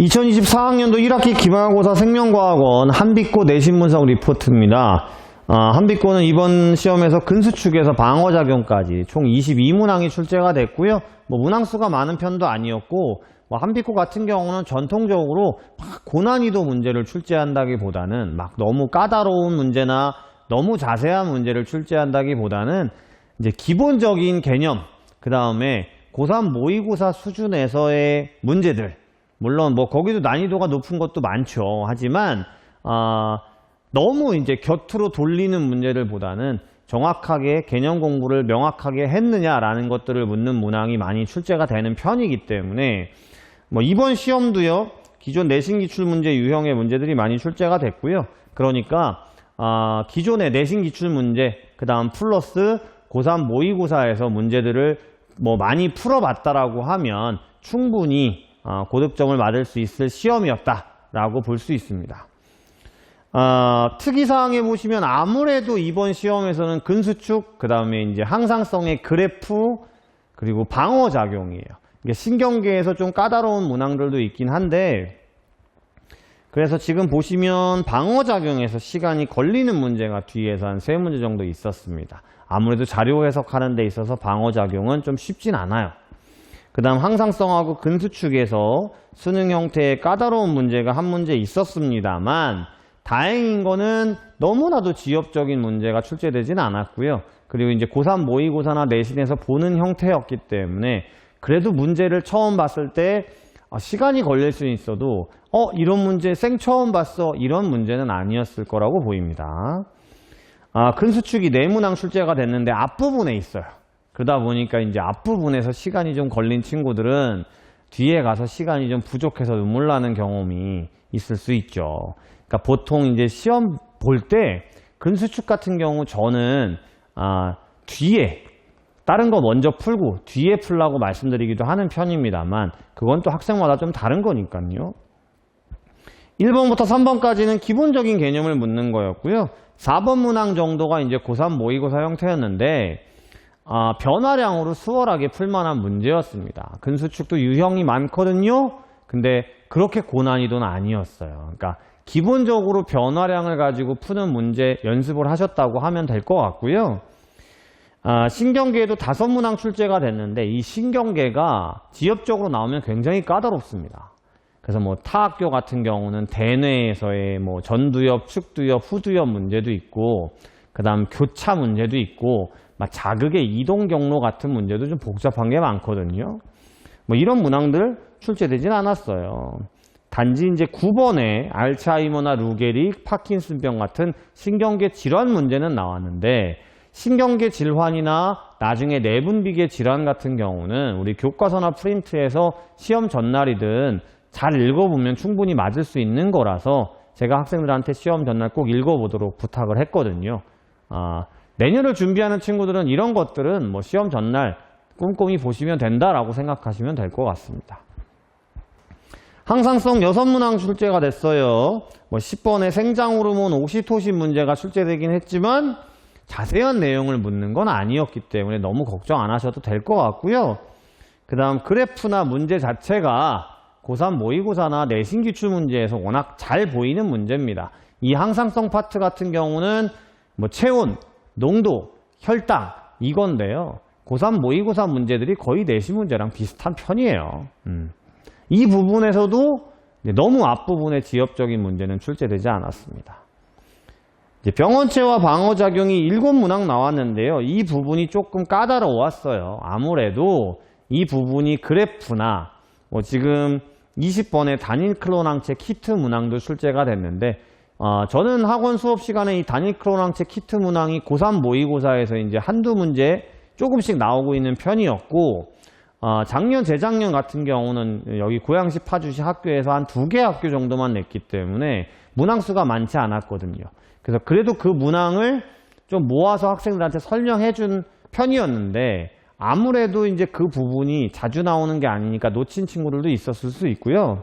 2024학년도 1학기 기말고사 생명과학원 한빛고 내신분석 리포트입니다. 한빛고는 이번 시험에서 근수축에서 방어작용까지 총 22문항이 출제가 됐고요. 문항수가 많은 편도 아니었고, 한빛고 같은 경우는 전통적으로 고난이도 문제를 출제한다기보다는 너무 까다로운 문제나 너무 자세한 문제를 출제한다기보다는 이제 기본적인 개념, 그 다음에 고3 모의고사 수준에서의 문제들, 물론 거기도 난이도가 높은 것도 많죠. 하지만 너무 이제 곁으로 돌리는 문제들보다는 정확하게 개념 공부를 명확하게 했느냐라는 것들을 묻는 문항이 많이 출제가 되는 편이기 때문에 이번 시험도요, 기존 내신 기출 문제 유형의 문제들이 많이 출제가 됐고요. 그러니까 기존의 내신 기출 문제, 그 다음 플러스 고3 모의고사에서 문제들을 많이 풀어봤다라고 하면 충분히 고득점을 받을 수 있을 시험이었다라고 볼 수 있습니다. 특이사항에 보시면 아무래도 이번 시험에서는 근수축, 그 다음에 이제 항상성의 그래프, 그리고 방어작용이에요. 이게 신경계에서 좀 까다로운 문항들도 있긴 한데, 그래서 지금 보시면 방어작용에서 시간이 걸리는 문제가 뒤에서 한 3문제 정도 있었습니다. 아무래도 자료 해석하는 데 있어서 방어작용은 좀 쉽진 않아요. 그 다음 항상성하고 근수축에서 수능 형태의 까다로운 문제가 한 문제 있었습니다만, 다행인 거는 너무나도 지엽적인 문제가 출제되지는 않았고요. 그리고 이제 고3 모의고사나 내신에서 보는 형태였기 때문에 그래도 문제를 처음 봤을 때 시간이 걸릴 수 있어도 이런 문제 생 처음 봤어, 이런 문제는 아니었을 거라고 보입니다. 근수축이 4문항 출제가 됐는데 앞부분에 있어요. 그러다 보니까 이제 앞부분에서 시간이 좀 걸린 친구들은 뒤에 가서 시간이 좀 부족해서 눈물 나는 경험이 있을 수 있죠. 그러니까 보통 이제 시험 볼 때 근수축 같은 경우 저는 뒤에 다른 거 먼저 풀고 뒤에 풀라고 말씀드리기도 하는 편입니다만, 그건 또 학생마다 좀 다른 거니까요. 1번부터 3번까지는 기본적인 개념을 묻는 거였고요. 4번 문항 정도가 이제 고3 모의고사 형태였는데 변화량으로 수월하게 풀만한 문제였습니다. 근수축도 유형이 많거든요. 근데 그렇게 고난이도는 아니었어요. 그러니까 기본적으로 변화량을 가지고 푸는 문제 연습을 하셨다고 하면 될 것 같고요. 신경계에도 5문항 출제가 됐는데 이 신경계가 지엽적으로 나오면 굉장히 까다롭습니다. 그래서 타 학교 같은 경우는 대뇌에서의 전두엽, 측두엽, 후두엽 문제도 있고, 그 다음 교차 문제도 있고, 자극의 이동 경로 같은 문제도 좀 복잡한 게 많거든요. 이런 문항들 출제되진 않았어요. 단지 이제 9번에 알츠하이머나 루게릭, 파킨슨병 같은 신경계 질환 문제는 나왔는데, 신경계 질환이나 나중에 내분비계 질환 같은 경우는 우리 교과서나 프린트에서 시험 전날이든 잘 읽어보면 충분히 맞을 수 있는 거라서 제가 학생들한테 시험 전날 꼭 읽어보도록 부탁을 했거든요. 내년을 준비하는 친구들은 이런 것들은 시험 전날 꼼꼼히 보시면 된다라고 생각하시면 될 것 같습니다. 항상성 6문항 출제가 됐어요. 10번에 생장호르몬 오시토신 문제가 출제되긴 했지만 자세한 내용을 묻는 건 아니었기 때문에 너무 걱정 안 하셔도 될 것 같고요. 그 다음 그래프나 문제 자체가 고3 모의고사나 내신 기출 문제에서 워낙 잘 보이는 문제입니다. 이 항상성 파트 같은 경우는 체온, 농도, 혈당 이건데요. 고3 모의고사 문제들이 거의 내신 문제랑 비슷한 편이에요. 이 부분에서도 너무 앞부분의 지엽적인 문제는 출제되지 않았습니다. 병원체와 방어작용이 7문항 나왔는데요. 이 부분이 조금 까다로웠어요. 아무래도 이 부분이 그래프나 지금 20번의 단일 클론항체 키트 문항도 출제가 됐는데, 저는 학원 수업 시간에 이 단일 클론항체 키트 문항이 고3 모의고사에서 이제 한두 문제 조금씩 나오고 있는 편이었고, 작년, 재작년 같은 경우는 여기 고양시, 파주시 학교에서 한 2개 학교 정도만 냈기 때문에 문항수가 많지 않았거든요. 그래서 그래도 그 문항을 좀 모아서 학생들한테 설명해 준 편이었는데, 아무래도 이제 그 부분이 자주 나오는 게 아니니까 놓친 친구들도 있었을 수 있고요.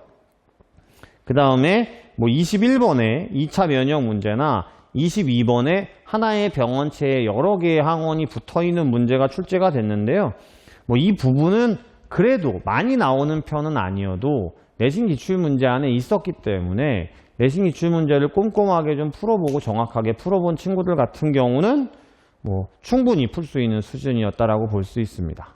그 다음에 21번에 2차 면역 문제나 22번에 하나의 병원체에 여러 개의 항원이 붙어 있는 문제가 출제가 됐는데요. 이 부분은 그래도 많이 나오는 편은 아니어도 내신 기출 문제 안에 있었기 때문에 내신 기출 문제를 꼼꼼하게 좀 풀어보고 정확하게 풀어본 친구들 같은 경우는 뭐 충분히 풀 수 있는 수준이었다라고 볼 수 있습니다.